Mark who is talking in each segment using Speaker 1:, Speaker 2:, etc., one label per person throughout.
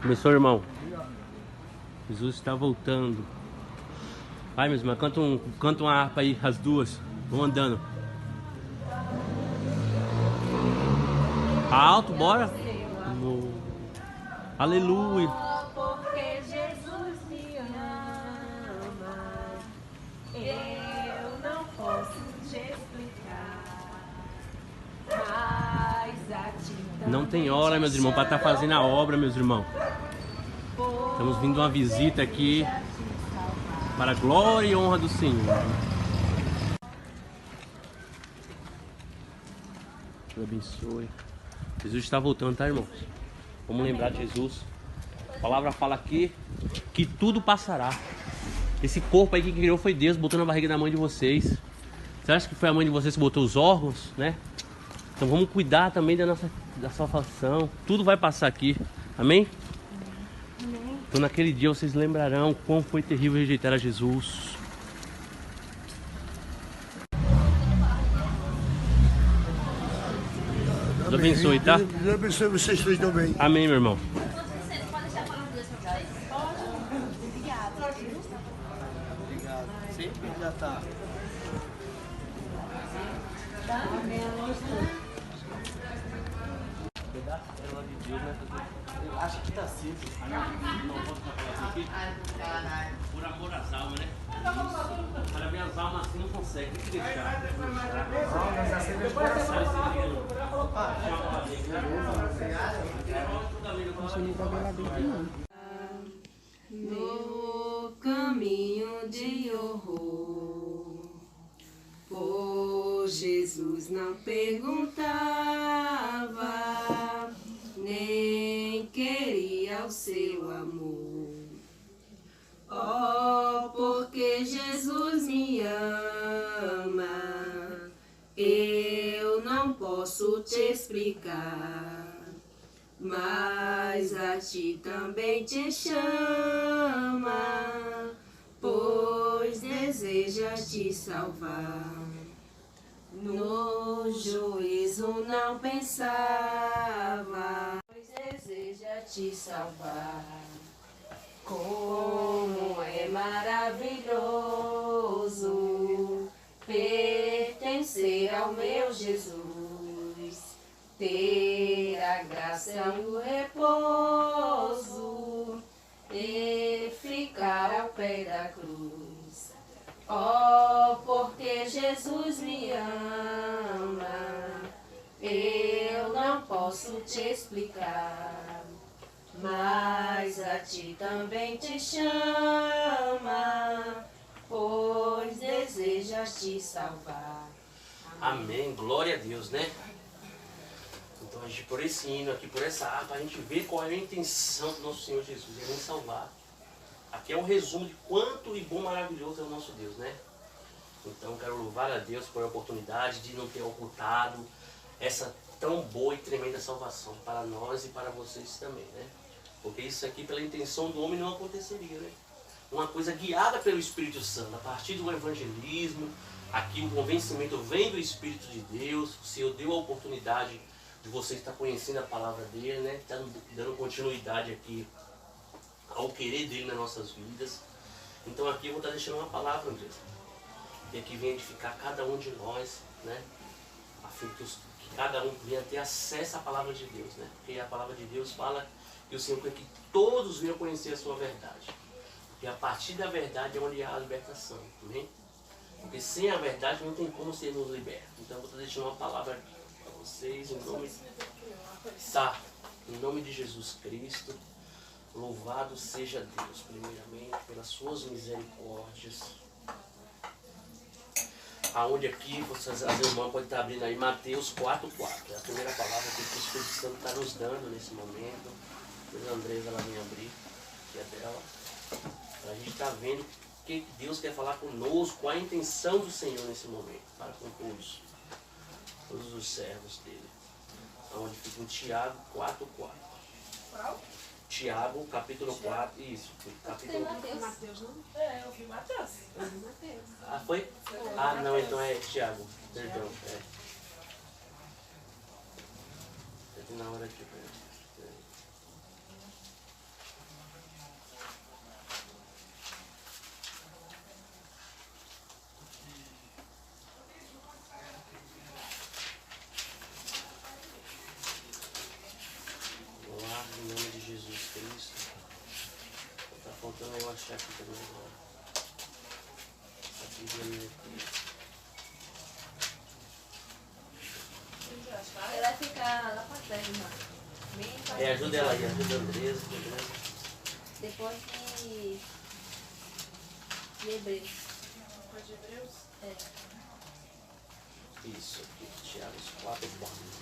Speaker 1: Começou, irmão. Jesus está voltando. Vai, meus irmãos, canta uma harpa aí, as duas. Vão andando. Alto, bora. Aleluia.
Speaker 2: Porque Jesus me ama, eu não posso te explicar, mas a ti
Speaker 1: Não tem hora, meus irmãos, para estar fazendo a obra, meus irmãos. Estamos vindo uma visita aqui para a glória e honra do Senhor. Deus abençoe. Jesus está voltando, tá, irmãos? Vamos lembrar de Jesus. A palavra fala aqui que tudo passará. Esse corpo aí que criou foi Deus, botou na barriga da mãe de vocês. Você acha que foi a mãe de vocês que botou os órgãos, né? Então vamos cuidar também da salvação. Tudo vai passar aqui. Amém?
Speaker 2: Amém.
Speaker 1: Então naquele dia vocês lembrarão quão foi terrível rejeitar a Jesus. Deus abençoe, tá?
Speaker 3: Deus abençoe vocês três também.
Speaker 1: Amém, meu irmão.
Speaker 3: Sempre já tá. Acho que tá simples.
Speaker 1: Por amor às almas, né? Para ver as almas assim não consegue, tem que deixar.
Speaker 2: No caminho de horror, pois Jesus não perguntava, nem queria o seu amor. Oh, porque Jesus me ama, eu não posso te explicar. Mas a ti também te chama, pois deseja te salvar. No juízo não pensava, pois deseja te salvar. Como é maravilhoso pertencer ao meu Jesus, ter a graça e o repouso e ficar ao pé da cruz. Oh, porque Jesus me ama, eu não posso te explicar, mas a ti também te chama, pois desejas te salvar.
Speaker 1: Amém, glória a Deus, né? Então a gente, por esse hino aqui, por essa harpa, a gente vê qual é a intenção do nosso Senhor Jesus, é nos salvar. Aqui é um resumo de quanto e bom, maravilhoso é o nosso Deus, né? Então quero louvar a Deus por a oportunidade de não ter ocultado essa tão boa e tremenda salvação para nós e para vocês também, né? Porque isso aqui, pela intenção do homem, não aconteceria, né? Uma coisa guiada pelo Espírito Santo, a partir do evangelismo, aqui o convencimento vem do Espírito de Deus, o Senhor deu a oportunidade de você estar conhecendo a palavra dele, né? Dando continuidade aqui ao querer dele nas nossas vidas. Então aqui eu vou estar deixando uma palavra, André, que aqui vem edificar cada um de nós, né? A fim que cada um venha ter acesso à palavra de Deus, né? Porque a palavra de Deus fala que o Senhor quer que todos venham conhecer a sua verdade. Porque a partir da verdade é onde há a libertação, amém? Porque sem a verdade não tem como sermos libertos. Então eu vou estar deixando uma palavra para vocês em nome de Jesus Cristo. Louvado seja Deus, primeiramente, pelas suas misericórdias. Aonde aqui, vocês, as irmãs podem estar abrindo aí, Mateus 4:4. É a primeira palavra que o Espírito Santo está nos dando nesse momento. A Andresa, ela vem abrir, que é dela. Para a gente estar vendo o que Deus quer falar conosco, qual a intenção do Senhor nesse momento, para com todos os servos dele. Onde fica em Tiago 4:4.
Speaker 2: Qual?
Speaker 1: Tiago, capítulo 4, isso, capítulo...
Speaker 2: Mateus, não? É, eu vi Mateus.
Speaker 1: Ah, foi? Ah, não, então é Tiago, perdão, é. Na hora aqui, eu achar aqui também agora. Aqui,
Speaker 2: Ela vai ficar lá pra trás, irmã.
Speaker 1: ajuda ela aí, ajuda a Andresa.
Speaker 2: Depois de Hebreus.
Speaker 4: Depois de Hebreus?
Speaker 2: É.
Speaker 1: Isso, aqui, Tiago 4:4.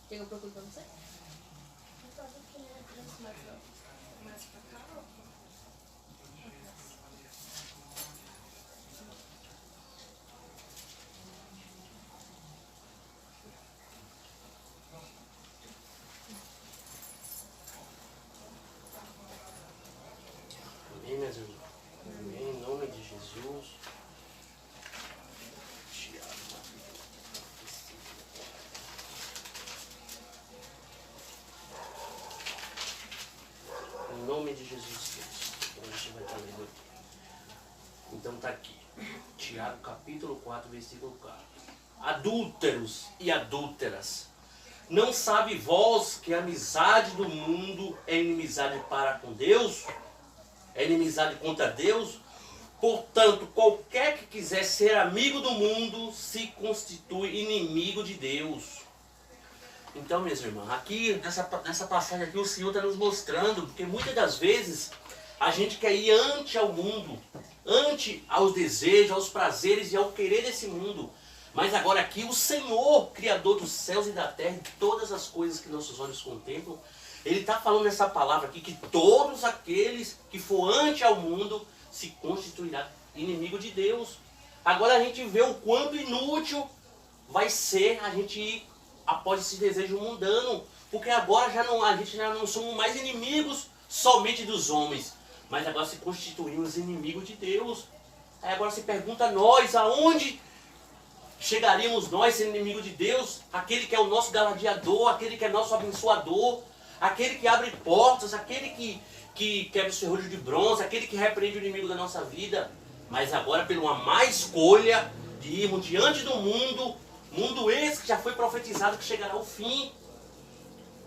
Speaker 2: Quer que eu procure pra você?
Speaker 4: Eu tava aqui, né? Mais pra cá, ó.
Speaker 1: Amém, minhas irmãs? Amém, em nome de Jesus. Tiago, em nome de Jesus Cristo. Então a gente vai estar lendo aqui. Então tá aqui. Tiago capítulo 4, versículo 4. Adúlteros e adúlteras, não sabe vós que a amizade do mundo é inimizade para com Deus? É inimizade contra Deus? Portanto, qualquer que quiser ser amigo do mundo se constitui inimigo de Deus. Então, minhas irmãs, aqui nessa passagem aqui o Senhor está nos mostrando, porque muitas das vezes a gente quer ir ante ao mundo, ante aos desejos, aos prazeres e ao querer desse mundo. Mas agora aqui o Senhor, Criador dos céus e da terra, e todas as coisas que nossos olhos contemplam, Ele está falando nessa palavra aqui que todos aqueles que for ante ao mundo se constituirá inimigo de Deus. Agora a gente vê o quanto inútil vai ser a gente ir após esse desejo mundano, porque agora a gente já não somos mais inimigos somente dos homens, mas agora se constituímos inimigos de Deus. Aí agora se pergunta a nós, aonde chegaríamos nós sendo inimigo de Deus? Aquele que é o nosso galardeador, aquele que é nosso abençoador, aquele que abre portas, aquele que quebra o serrojo de bronze, aquele que repreende o inimigo da nossa vida. Mas agora, por uma má escolha de irmos diante do mundo esse que já foi profetizado que chegará ao fim.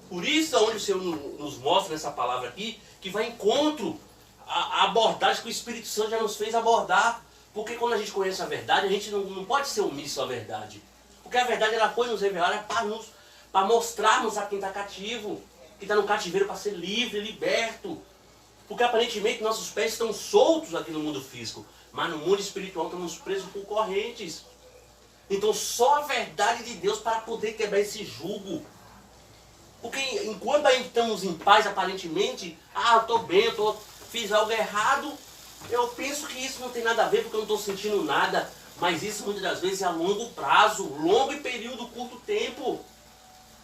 Speaker 1: Por isso, onde o Senhor nos mostra nessa palavra aqui, que vai encontro a abordagem que o Espírito Santo já nos fez abordar. Porque quando a gente conhece a verdade, a gente não pode ser omisso à verdade. Porque a verdade ela foi nos revelada para mostrarmos a quem está cativo, que está no cativeiro para ser livre, liberto. Porque aparentemente nossos pés estão soltos aqui no mundo físico, mas no mundo espiritual estamos presos por correntes. Então só a verdade de Deus para poder quebrar esse jugo. Porque enquanto ainda estamos em paz aparentemente, eu estou bem, fiz algo errado, eu penso que isso não tem nada a ver porque eu não estou sentindo nada. Mas isso muitas das vezes é a longo prazo, longo e período, curto tempo.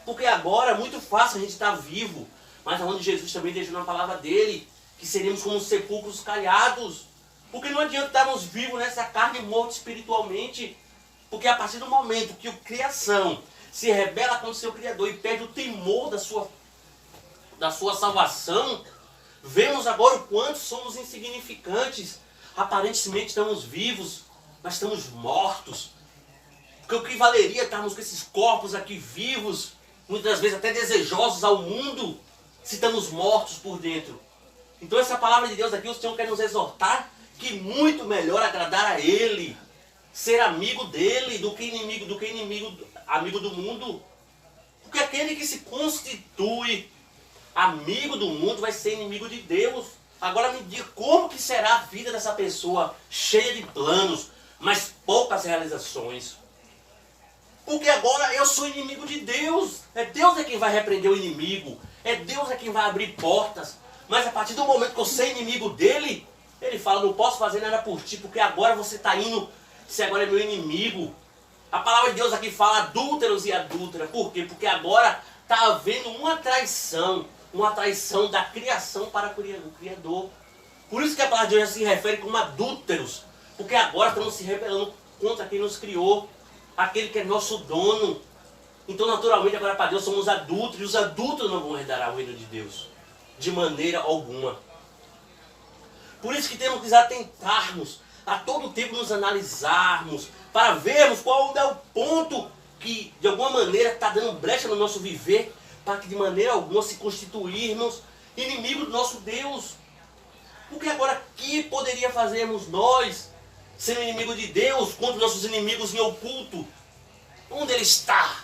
Speaker 1: Porque agora é muito fácil a gente estar vivo, mas onde Jesus também deixou na palavra dele, que seríamos como sepulcros caiados. Porque não adianta estarmos vivos nessa carne morta espiritualmente. Porque a partir do momento que a criação se rebela contra o seu Criador e perde o temor da sua salvação, vemos agora o quanto somos insignificantes. Aparentemente estamos vivos, mas estamos mortos. Porque o que valeria estarmos com esses corpos aqui vivos, muitas vezes até desejosos ao mundo, se estamos mortos por dentro. Então essa palavra de Deus aqui, o Senhor quer nos exortar que muito melhor agradar a Ele, ser amigo dele do que amigo do mundo. Porque aquele que se constitui amigo do mundo vai ser inimigo de Deus. Agora me diga como que será a vida dessa pessoa cheia de planos, mas poucas realizações. Porque agora eu sou inimigo de Deus. Deus é quem vai repreender o inimigo. Deus é quem vai abrir portas. Mas a partir do momento que eu sou inimigo dele, ele fala, não posso fazer nada por ti, porque agora você está indo, você agora é meu inimigo. A palavra de Deus aqui fala adúlteros e adúlteras. Por quê? Porque agora está havendo uma traição da criação para o Criador. Por isso que a palavra de Deus se refere como adúlteros. Porque agora estamos se rebelando contra quem nos criou, aquele que é nosso dono. Então, naturalmente, agora para Deus somos adúlteros, e os adúlteros não vão herdar o reino de Deus, de maneira alguma. Por isso que temos que atentarmos, a todo tempo nos analisarmos, para vermos qual é o ponto que, de alguma maneira, está dando brecha no nosso viver, para que, de maneira alguma, se constituirmos inimigo do nosso Deus. Porque agora, que poderia fazermos nós, sendo inimigo de Deus, contra nossos inimigos em oculto? Onde ele está?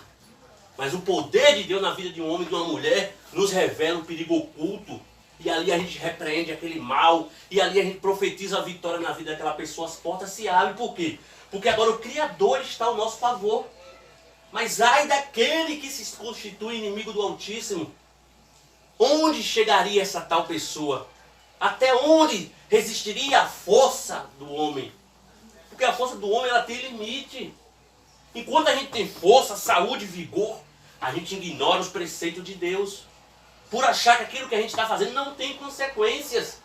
Speaker 1: Mas o poder de Deus na vida de um homem e de uma mulher nos revela um perigo oculto. E ali a gente repreende aquele mal. E ali a gente profetiza a vitória na vida daquela pessoa. As portas se abrem. Por quê? Porque agora o Criador está ao nosso favor. Mas ai daquele que se constitui inimigo do Altíssimo. Onde chegaria essa tal pessoa? Até onde resistiria a força do homem? Porque a força do homem ela tem limite. Enquanto a gente tem força, saúde, vigor, a gente ignora os preceitos de Deus. Por achar que aquilo que a gente está fazendo não tem consequências.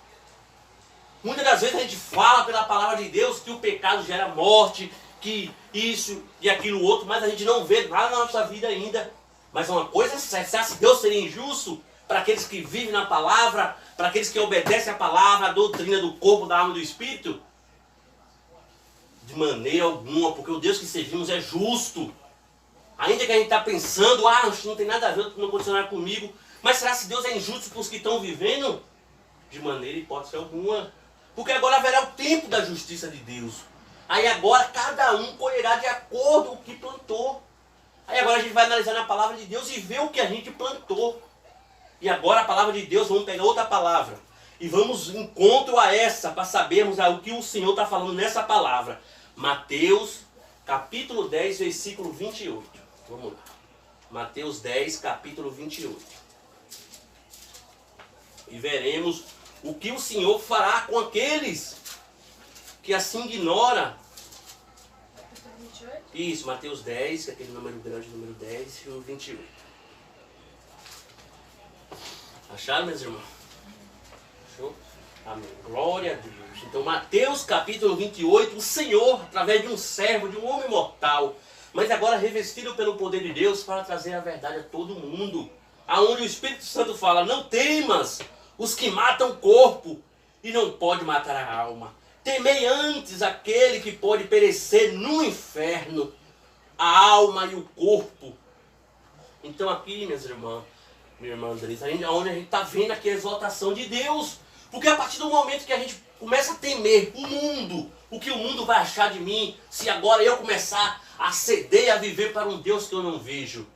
Speaker 1: Muitas das vezes a gente fala pela palavra de Deus que o pecado gera morte, que isso e aquilo outro, mas a gente não vê nada na nossa vida ainda. Mas uma coisa é certa, se Deus seria injusto para aqueles que vivem na palavra, para aqueles que obedecem a palavra, a doutrina do corpo, da alma e do espírito? De maneira alguma, porque o Deus que servimos é justo. Ainda que a gente está pensando, isso não tem nada a ver, não condicionar comigo. Mas será que Deus é injusto para os que estão vivendo? De maneira hipótese alguma. Porque agora haverá o tempo da justiça de Deus. Aí agora cada um colherá de acordo com o que plantou. Aí agora a gente vai analisar na palavra de Deus e ver o que a gente plantou. E agora a palavra de Deus, vamos pegar outra palavra. E vamos em encontro a essa, para sabermos o que o Senhor está falando nessa palavra. Mateus, capítulo 10, versículo 28. Vamos lá. Mateus 10, capítulo 28. E veremos o que o Senhor fará com aqueles que assim ignora.
Speaker 4: 28?
Speaker 1: Isso, Mateus 10, que é aquele número grande, número 10 e o 28. Acharam, meus irmãos? Achou? Amém. Glória a Deus. Então, Mateus capítulo 28, o Senhor, através de um servo, de um homem mortal, mas agora revestido pelo poder de Deus para trazer a verdade a todo mundo. Aonde o Espírito Santo fala, não temas os que matam o corpo e não pode matar a alma. Temei antes aquele que pode perecer no inferno, a alma e o corpo. Então aqui, minhas irmãs, minha irmã Andressa, onde a gente está vendo aqui a exaltação de Deus. Porque a partir do momento que a gente começa a temer o mundo, o que o mundo vai achar de mim, se agora eu começar a ceder e a viver para um Deus que eu não vejo.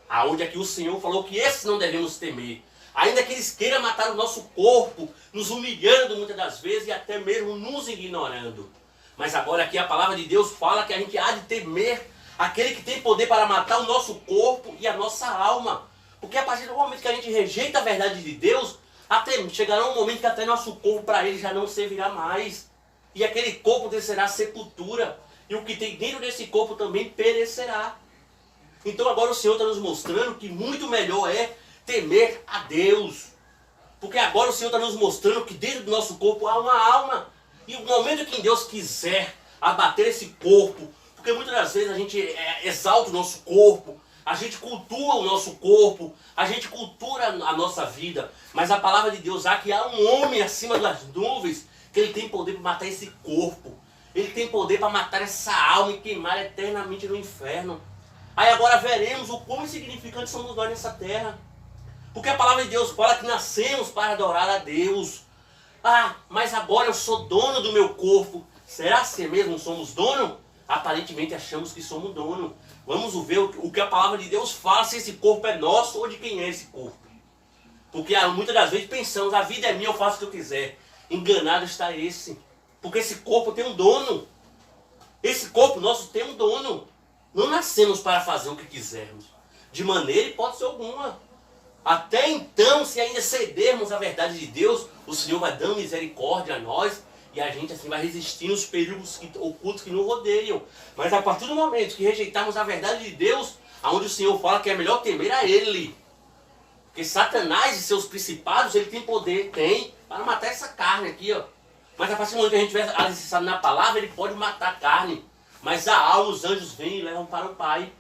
Speaker 1: Aonde aqui o Senhor falou que esses não devemos temer. Ainda que eles queiram matar o nosso corpo, nos humilhando muitas das vezes e até mesmo nos ignorando. Mas agora aqui a palavra de Deus fala que a gente há de temer aquele que tem poder para matar o nosso corpo e a nossa alma. Porque a partir do momento que a gente rejeita a verdade de Deus, até chegará um momento que até nosso corpo para ele já não servirá mais. E aquele corpo descerá à sepultura. E o que tem dentro desse corpo também perecerá. Então agora o Senhor está nos mostrando que muito melhor é temer a Deus. Porque agora o Senhor está nos mostrando que dentro do nosso corpo há uma alma. E no momento que Deus quiser abater esse corpo, porque muitas das vezes a gente exalta o nosso corpo, a gente cultua o nosso corpo, a gente cultura a nossa vida. Mas a palavra de Deus há que há um homem acima das nuvens que ele tem poder para matar esse corpo. Ele tem poder para matar essa alma e queimar eternamente no inferno. Aí agora veremos o quão insignificantes somos nós nessa terra. Porque a palavra de Deus fala que nascemos para adorar a Deus. Mas agora eu sou dono do meu corpo. Será que mesmo somos dono? Aparentemente achamos que somos dono. Vamos ver o que a palavra de Deus fala, se esse corpo é nosso ou de quem é esse corpo. Porque muitas das vezes pensamos, a vida é minha, eu faço o que eu quiser. Enganado está esse. Porque esse corpo tem um dono. Esse corpo nosso tem um dono. Não nascemos para fazer o que quisermos. De maneira e hipótese alguma. Até então, se ainda cedermos à verdade de Deus, o Senhor vai dando misericórdia a nós e a gente assim vai resistindo aos perigos ocultos que nos rodeiam. Mas a partir do momento que rejeitarmos a verdade de Deus, aonde o Senhor fala que é melhor temer a Ele. Porque Satanás e seus principados, ele tem poder, para matar essa carne aqui, ó. Mas a partir do momento que a gente tiver alicerçado na palavra, ele pode matar a carne. Mas a alma, os anjos vêm e levam para o Pai.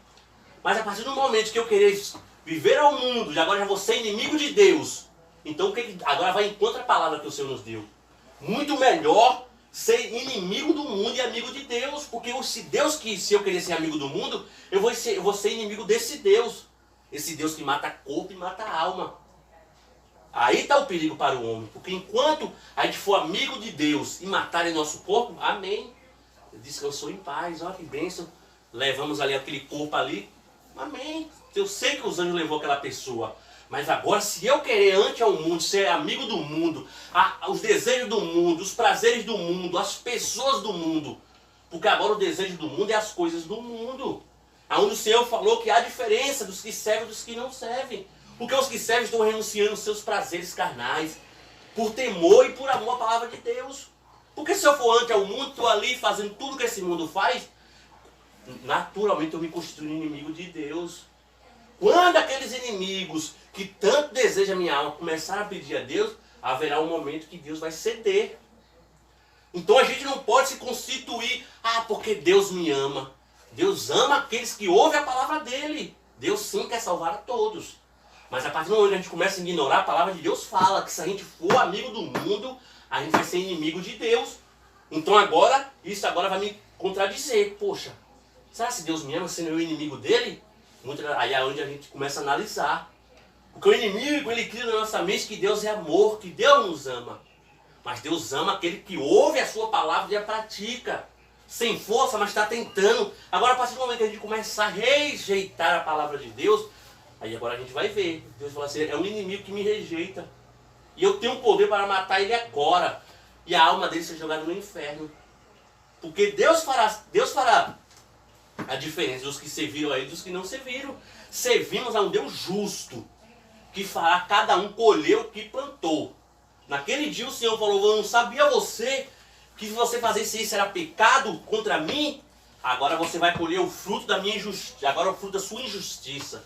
Speaker 1: Mas a partir do momento que eu querer viver ao mundo, agora já vou ser inimigo de Deus. Então agora vai em contra a palavra que o Senhor nos deu. Muito melhor ser inimigo do mundo e amigo de Deus. Porque se eu querer ser amigo do mundo, eu vou ser inimigo desse Deus. Esse Deus que mata corpo e mata alma. Aí está o perigo para o homem. Porque enquanto a gente for amigo de Deus e matarem nosso corpo, amém. Descansou em paz, olha que bênção. Levamos ali aquele corpo ali, amém. Eu sei que os anjos levou aquela pessoa. Mas agora, se eu querer ante ao mundo, ser amigo do mundo, os desejos do mundo, os prazeres do mundo, as pessoas do mundo. Porque agora o desejo do mundo é as coisas do mundo. Onde o Senhor falou que há diferença dos que servem e dos que não servem. Porque os que servem estão renunciando aos seus prazeres carnais. Por temor e por amor à palavra de Deus. Porque se eu for ante ao mundo, estou ali fazendo tudo que esse mundo faz, naturalmente eu me constituo inimigo de Deus. Quando aqueles inimigos que tanto desejam a minha alma começarem a pedir a Deus, haverá um momento que Deus vai ceder. Então a gente não pode se constituir, porque Deus me ama. Deus ama aqueles que ouvem a palavra dele. Deus sim quer salvar a todos. Mas a partir do momento que a gente começa a ignorar, a palavra de Deus fala que se a gente for amigo do mundo, a gente vai ser inimigo de Deus. Então isso agora vai me contradizer. Poxa, será que Deus me ama sendo eu inimigo dele? Aí é onde a gente começa a analisar. Porque o inimigo, ele cria na nossa mente que Deus é amor, que Deus nos ama. Mas Deus ama aquele que ouve a sua palavra e a pratica. Sem força, mas está tentando. Agora, a partir do momento que a gente começa a rejeitar a palavra de Deus, aí agora a gente vai ver. Deus fala assim, é um inimigo que me rejeita. E eu tenho poder para matar ele agora. E a alma dele ser jogada no inferno. Porque Deus fará a diferença dos que serviram a ele e dos que não serviram. Servimos a um Deus justo, que fará cada um colher o que plantou. Naquele dia o Senhor falou, não sabia você que se você fazesse isso era pecado contra mim? Agora você vai colher o fruto da minha injustiça, agora o fruto da sua injustiça.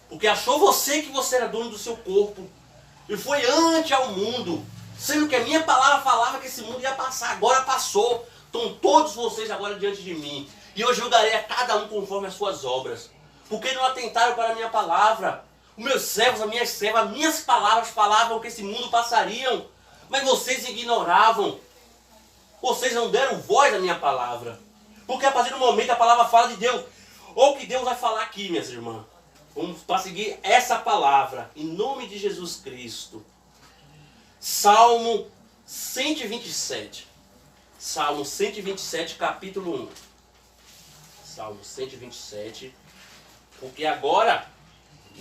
Speaker 1: Porque achou você que você era dono do seu corpo. E foi ante ao mundo. Sendo que a minha palavra falava que esse mundo ia passar. Agora passou. Estão todos vocês agora diante de mim. E eu julgarei a cada um conforme as suas obras. Porque não atentaram para a minha palavra. Os meus servos, as minhas servas, as minhas palavras falavam que esse mundo passariam. Mas vocês ignoravam. Vocês não deram voz à minha palavra. Porque a partir do momento que a palavra fala de Deus. Ou que Deus vai falar aqui, minhas irmãs. Vamos seguir essa palavra. Em nome de Jesus Cristo. Salmo 127. Salmo 127, capítulo 1. Salmo 127. Porque agora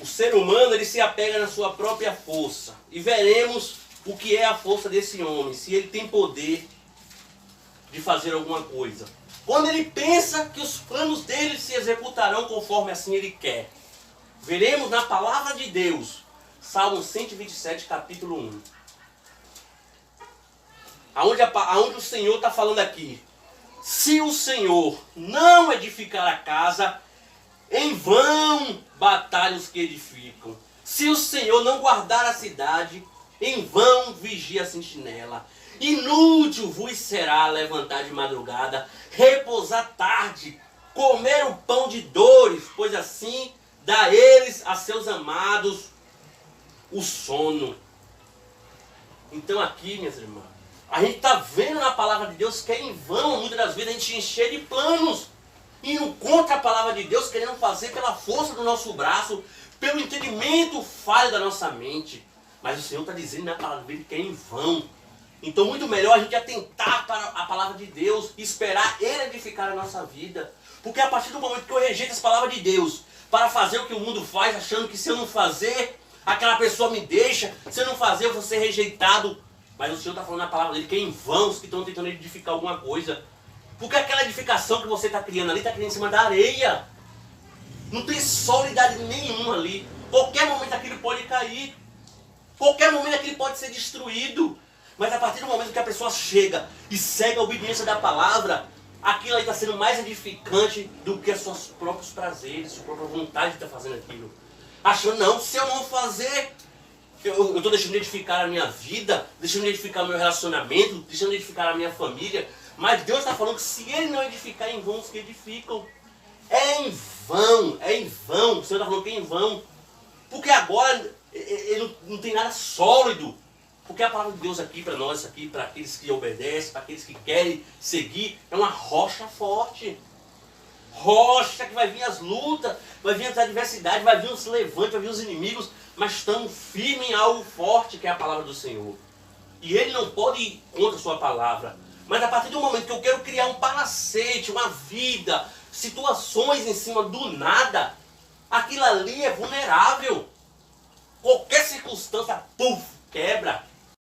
Speaker 1: o ser humano ele se apega na sua própria força. E veremos o que é a força desse homem. Se ele tem poder de fazer alguma coisa. Quando ele pensa que os planos dele se executarão conforme assim ele quer. Veremos na palavra de Deus. Salmo 127, capítulo 1. Aonde o Senhor está falando aqui. Se o Senhor não edificar a casa, em vão batalham os que edificam. Se o Senhor não guardar a cidade, em vão vigia a sentinela. Inútil vos será levantar de madrugada, repousar tarde, comer o pão de dores, pois assim dá eles a seus amados o sono. Então aqui, minhas irmãs, a gente está vendo na palavra de Deus que é em vão, muitas das vezes a gente encher de planos, indo contra a palavra de Deus, querendo fazer pela força do nosso braço, pelo entendimento falho da nossa mente. Mas o Senhor está dizendo na palavra dele que é em vão. Então muito melhor a gente atentar para a palavra de Deus e esperar Ele edificar a nossa vida. Porque a partir do momento que eu rejeito as palavras de Deus para fazer o que o mundo faz, achando que se eu não fazer, aquela pessoa me deixa, se eu não fazer eu vou ser rejeitado. Mas o Senhor está falando na palavra dele que é em vão os que estão tentando edificar alguma coisa. Porque aquela edificação que você está criando ali, está criando em cima da areia. Não tem solidariedade nenhuma ali. Qualquer momento aquilo pode cair. Qualquer momento aquilo pode ser destruído. Mas a partir do momento que a pessoa chega e segue a obediência da palavra, aquilo aí está sendo mais edificante do que os seus próprios prazeres, sua própria vontade de estar fazendo aquilo. Achando, não, se eu não fazer, eu estou deixando de edificar a minha vida, deixando de edificar o meu relacionamento, deixando de edificar a minha família. Mas Deus está falando que se Ele não edificar, é em vão os que edificam. É em vão, é em vão. O Senhor está falando que é em vão. Porque agora ele não tem nada sólido. Porque a palavra de Deus aqui para nós, aqui para aqueles que obedecem, para aqueles que querem seguir, é uma rocha forte. Rocha que vai vir as lutas, vai vir as adversidades, vai vir os levantes, vai vir os inimigos, mas estão firmes em algo forte que é a palavra do Senhor. E ele não pode ir contra a sua palavra. Mas a partir do momento que eu quero criar um palacete, uma vida, situações em cima do nada, aquilo ali é vulnerável. Qualquer circunstância, puf, quebra.